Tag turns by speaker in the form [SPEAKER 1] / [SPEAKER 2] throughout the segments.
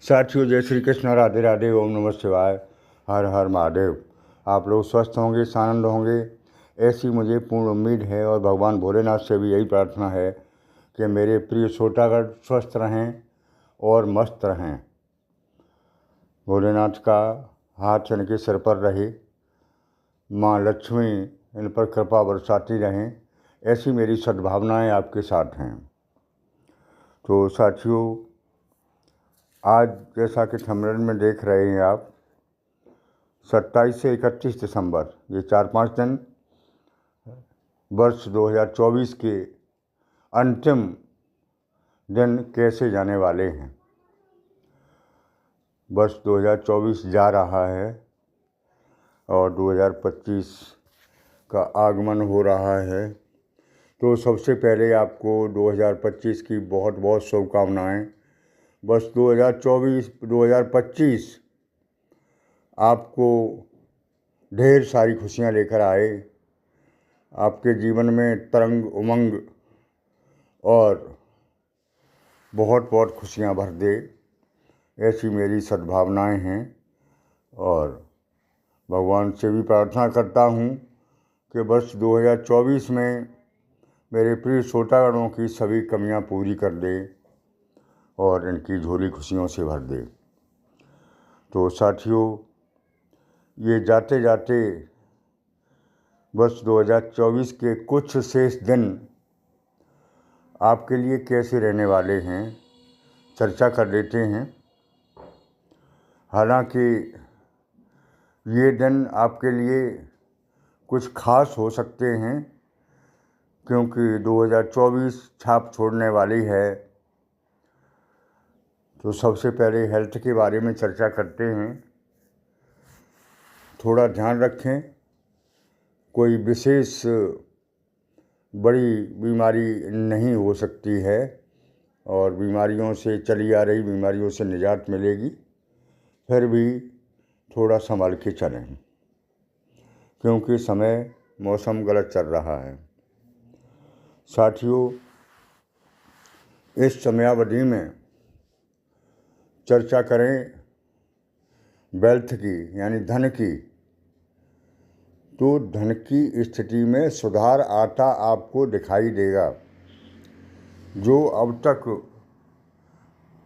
[SPEAKER 1] साथियों, जय श्री कृष्ण, राधे राधे, ओम नमः शिवाय, हर हर महादेव। आप लोग स्वस्थ होंगे, आनंद होंगे, ऐसी मुझे पूर्ण उम्मीद है। और भगवान भोलेनाथ से भी यही प्रार्थना है कि मेरे प्रिय श्रोतागण स्वस्थ रहें और मस्त रहें। भोलेनाथ का हाथ इनके सिर पर रहे, माँ लक्ष्मी इन पर कृपा बरसाती रहें, ऐसी मेरी सद्भावनाएं आपके साथ हैं। तो साथियों, आज जैसा कि थंबनेल में देख रहे हैं आप, 27 से 31 दिसंबर, ये 4-5 दिन वर्ष 2024 के अंतिम दिन कैसे जाने वाले हैं। वर्ष 2024 जा रहा है और 2025 का आगमन हो रहा है। तो सबसे पहले आपको 2025 की बहुत बहुत शुभकामनाएं। वर्ष 2024-2025 आपको ढेर सारी खुशियां लेकर आए, आपके जीवन में तरंग उमंग और बहुत बहुत खुशियां भर दे, ऐसी मेरी सद्भावनाएं हैं। और भगवान से भी प्रार्थना करता हूं कि वर्ष 2024 में मेरे प्रिय श्रोतागणों की सभी कमियां पूरी कर दे और इनकी झोली खुशियों से भर दे। तो साथियों, ये जाते जाते वर्ष 2024 के कुछ शेष दिन आपके लिए कैसे रहने वाले हैं, चर्चा कर लेते हैं। हालांकि ये दिन आपके लिए कुछ खास हो सकते हैं, क्योंकि 2024 छाप छोड़ने वाली है। तो सबसे पहले हेल्थ के बारे में चर्चा करते हैं। थोड़ा ध्यान रखें, कोई विशेष बड़ी बीमारी नहीं हो सकती है और बीमारियों से चली आ रही बीमारियों से निजात मिलेगी। फिर भी थोड़ा संभाल के चलें, क्योंकि समय मौसम गलत चल रहा है। साथियों, इस समयावधि में चर्चा करें वेल्थ की, यानी धन की। तो धन की स्थिति में सुधार आता आपको दिखाई देगा। जो अब तक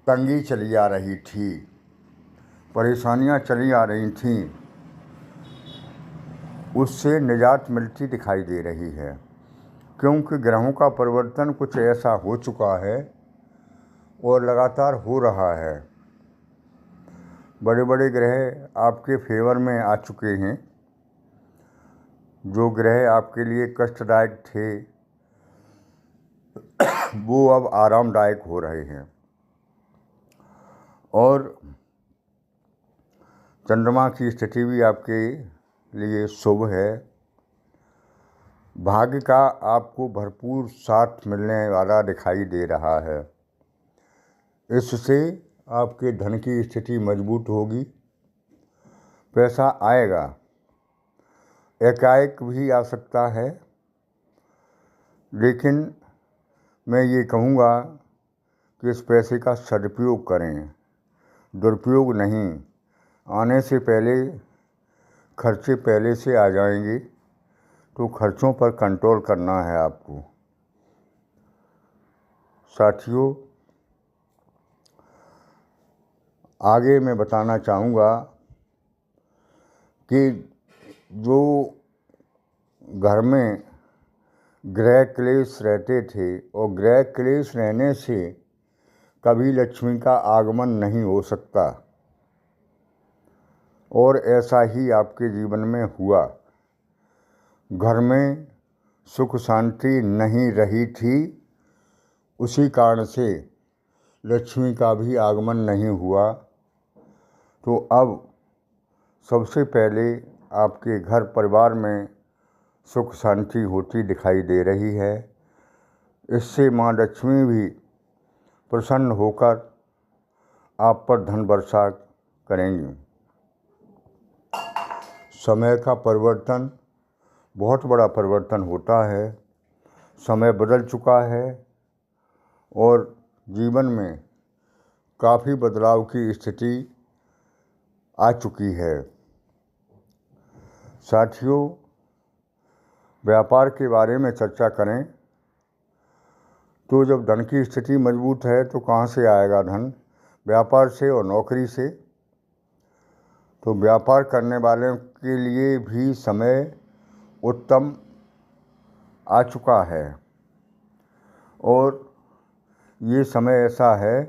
[SPEAKER 1] तंगी चली आ रही थी, परेशानियां चली आ रही थीं, उससे निजात मिलती दिखाई दे रही है, क्योंकि ग्रहों का परिवर्तन कुछ ऐसा हो चुका है और लगातार हो रहा है। बड़े बड़े ग्रह आपके फेवर में आ चुके हैं। जो ग्रह आपके लिए कष्टदायक थे वो अब आरामदायक हो रहे हैं। और चंद्रमा की स्थिति भी आपके लिए शुभ है। भाग्य का आपको भरपूर साथ मिलने वाला दिखाई दे रहा है। इससे आपके धन की स्थिति मजबूत होगी, पैसा आएगा, एकाएक भी आ सकता है। लेकिन मैं ये कहूँगा कि इस पैसे का सदुपयोग करें, दुरुपयोग नहीं। आने से पहले खर्चे पहले से आ जाएंगे, तो खर्चों पर कंट्रोल करना है आपको। साथियों, आगे मैं बताना चाहूँगा कि जो घर में गृह क्लेश रहते थे, और गृह क्लेश रहने से कभी लक्ष्मी का आगमन नहीं हो सकता, और ऐसा ही आपके जीवन में हुआ। घर में सुख शांति नहीं रही थी, उसी कारण से लक्ष्मी का भी आगमन नहीं हुआ। तो अब सबसे पहले आपके घर परिवार में सुख शांति होती दिखाई दे रही है। इससे माँ लक्ष्मी भी प्रसन्न होकर आप पर धन वर्षा करेंगी। समय का परिवर्तन, बहुत बड़ा परिवर्तन होता है। समय बदल चुका है और जीवन में काफ़ी बदलाव की स्थिति आ चुकी है। साथियों, व्यापार के बारे में चर्चा करें तो जब धन की स्थिति मजबूत है तो कहाँ से आएगा धन? व्यापार से और नौकरी से। तो व्यापार करने वालों के लिए भी समय उत्तम आ चुका है और ये समय ऐसा है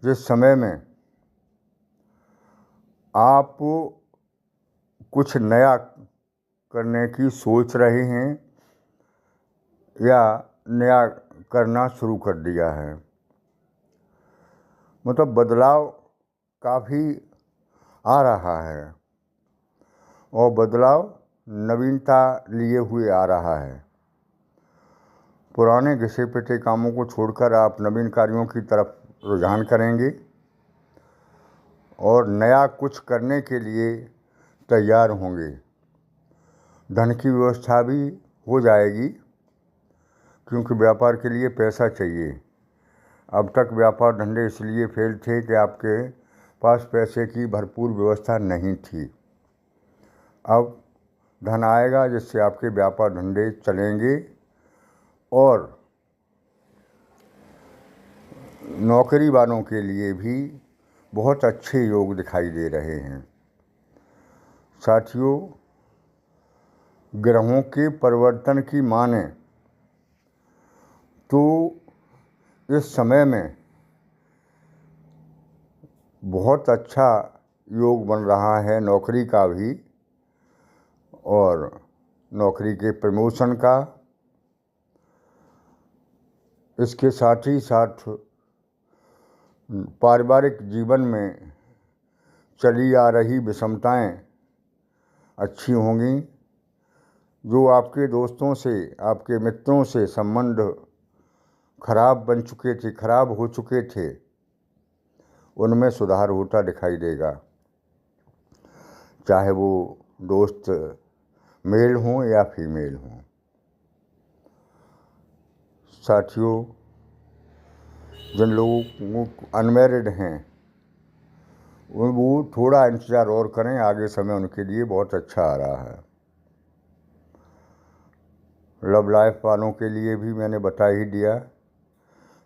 [SPEAKER 1] जिस समय में आप कुछ नया करने की सोच रहे हैं या नया करना शुरू कर दिया है। मतलब बदलाव काफ़ी आ रहा है और बदलाव नवीनता लिए हुए आ रहा है। पुराने घिसे पिटे कामों को छोड़कर आप नवीन कार्यों की तरफ रुझान करेंगे और नया कुछ करने के लिए तैयार होंगे। धन की व्यवस्था भी हो जाएगी क्योंकि व्यापार के लिए पैसा चाहिए। अब तक व्यापार धंधे इसलिए फेल थे कि आपके पास पैसे की भरपूर व्यवस्था नहीं थी। अब धन आएगा जिससे आपके व्यापार धंधे चलेंगे और नौकरी वालों के लिए भी बहुत अच्छे योग दिखाई दे रहे हैं। साथियों, ग्रहों के परिवर्तन की माने तो इस समय में बहुत अच्छा योग बन रहा है नौकरी का भी और नौकरी के प्रमोशन का। इसके साथ ही साथ पारिवारिक जीवन में चली आ रही विषमताएं अच्छी होंगी। जो आपके दोस्तों से, आपके मित्रों से संबंध खराब हो चुके थे, उनमें सुधार होता दिखाई देगा। चाहे वो दोस्त मेल हों या फीमेल हों। साथियों, जिन लोग अनमैरिड हैं वो थोड़ा इंतज़ार और करें, आगे समय उनके लिए बहुत अच्छा आ रहा है। लव लाइफ वालों के लिए भी मैंने बता ही दिया,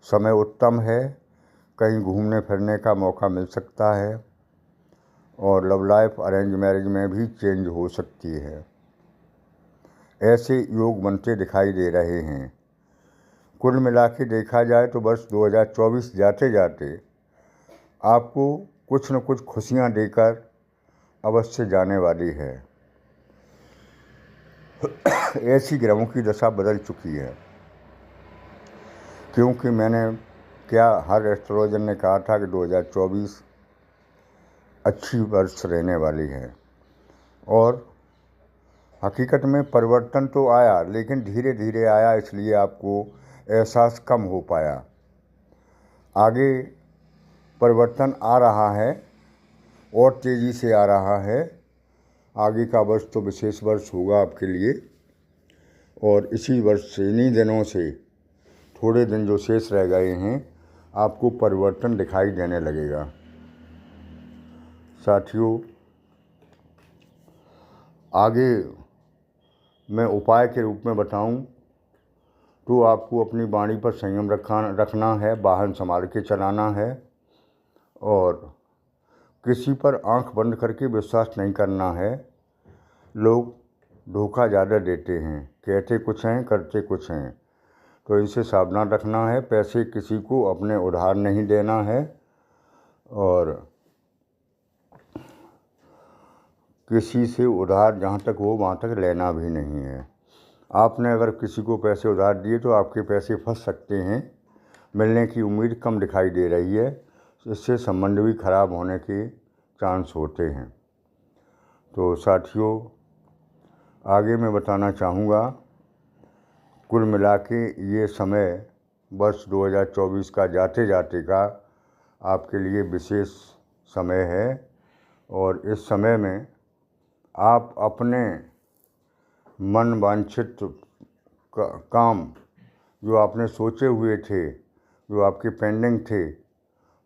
[SPEAKER 1] समय उत्तम है, कहीं घूमने फिरने का मौका मिल सकता है और लव लाइफ अरेंज मैरिज में भी चेंज हो सकती है। ऐसे योग बनते दिखाई दे रहे हैं। कुल मिला के देखा जाए तो वर्ष 2024 जाते जाते आपको कुछ न कुछ खुशियां देकर अवश्य जाने वाली है। ऐसी ग्रहों की दशा बदल चुकी है क्योंकि हर एस्ट्रोलॉजर ने कहा था कि 2024 अच्छी वर्ष रहने वाली है और हकीकत में परिवर्तन तो आया लेकिन धीरे धीरे आया, इसलिए आपको एहसास कम हो पाया। आगे परिवर्तन आ रहा है और तेज़ी से आ रहा है। आगे का वर्ष तो विशेष वर्ष होगा आपके लिए और इसी वर्ष से, इन्हीं दिनों से, थोड़े दिन जो शेष रह गए हैं, आपको परिवर्तन दिखाई देने लगेगा। साथियों, आगे मैं उपाय के रूप में बताऊं तो आपको अपनी वाणी पर संयम रखना है, वाहन संभाल के चलाना है और किसी पर आंख बंद करके विश्वास नहीं करना है। लोग धोखा ज़्यादा देते हैं, कहते कुछ हैं करते कुछ हैं, तो इनसे सावधान रखना है। पैसे किसी को अपने उधार नहीं देना है और किसी से उधार जहाँ तक हो वहाँ तक लेना भी नहीं है। आपने अगर किसी को पैसे उधार दिए तो आपके पैसे फंस सकते हैं, मिलने की उम्मीद कम दिखाई दे रही है, इससे संबंध भी खराब होने के चांस होते हैं। तो साथियों, आगे मैं बताना चाहूँगा, कुल मिला के ये समय वर्ष 2024 का जाते जाते का आपके लिए विशेष समय है और इस समय में आप अपने मन वांछित काम जो आपने सोचे हुए थे, जो आपके पेंडिंग थे,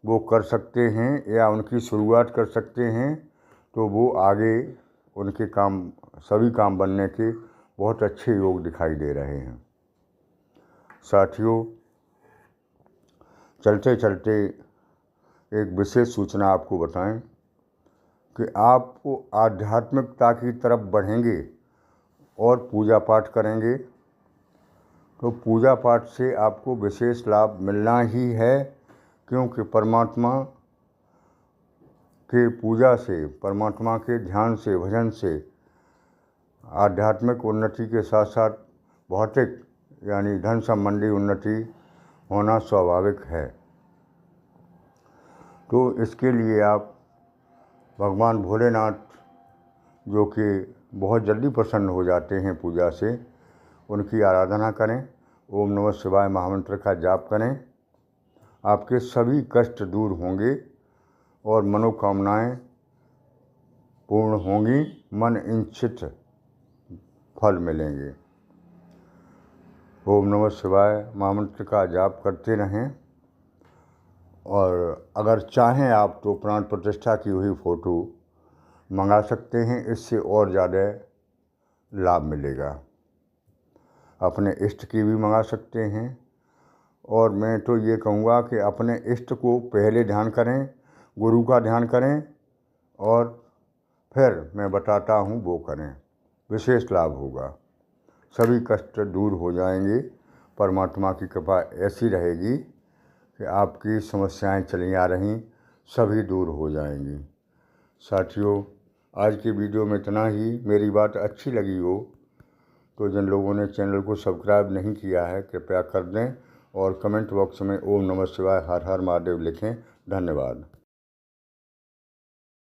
[SPEAKER 1] वो कर सकते हैं या उनकी शुरुआत कर सकते हैं, तो वो आगे उनके काम सभी काम बनने के बहुत अच्छे योग दिखाई दे रहे हैं। साथियों, चलते चलते एक विशेष सूचना आपको बताएं कि आप आध्यात्मिकता की तरफ बढ़ेंगे और पूजा पाठ करेंगे तो पूजा पाठ से आपको विशेष लाभ मिलना ही है, क्योंकि परमात्मा के पूजा से, परमात्मा के ध्यान से, भजन से आध्यात्मिक उन्नति के साथ साथ भौतिक यानी धन संबंधी उन्नति होना स्वाभाविक है। तो इसके लिए आप भगवान भोलेनाथ, जो कि बहुत जल्दी प्रसन्न हो जाते हैं पूजा से, उनकी आराधना करें। ओम नमः शिवाय महामंत्र का जाप करें। आपके सभी कष्ट दूर होंगे और मनोकामनाएं पूर्ण होंगी, मन इच्छित फल मिलेंगे। ओम नमः शिवाय महामंत्र का जाप करते रहें और अगर चाहें आप तो प्राण प्रतिष्ठा की हुई फ़ोटो मंगा सकते हैं, इससे और ज़्यादा लाभ मिलेगा। अपने इष्ट की भी मंगा सकते हैं और मैं तो ये कहूँगा कि अपने इष्ट को पहले ध्यान करें, गुरु का ध्यान करें और फिर मैं बताता हूँ वो करें, विशेष लाभ होगा। सभी कष्ट दूर हो जाएंगे। परमात्मा की कृपा ऐसी रहेगी कि आपकी समस्याएं चली आ रहीं सभी दूर हो जाएंगी। साथियों, आज की वीडियो में इतना ही। मेरी बात अच्छी लगी हो तो जिन लोगों ने चैनल को सब्सक्राइब नहीं किया है कृपया कर दें और कमेंट बॉक्स में ओम नमः शिवाय हर हर महादेव लिखें। धन्यवाद।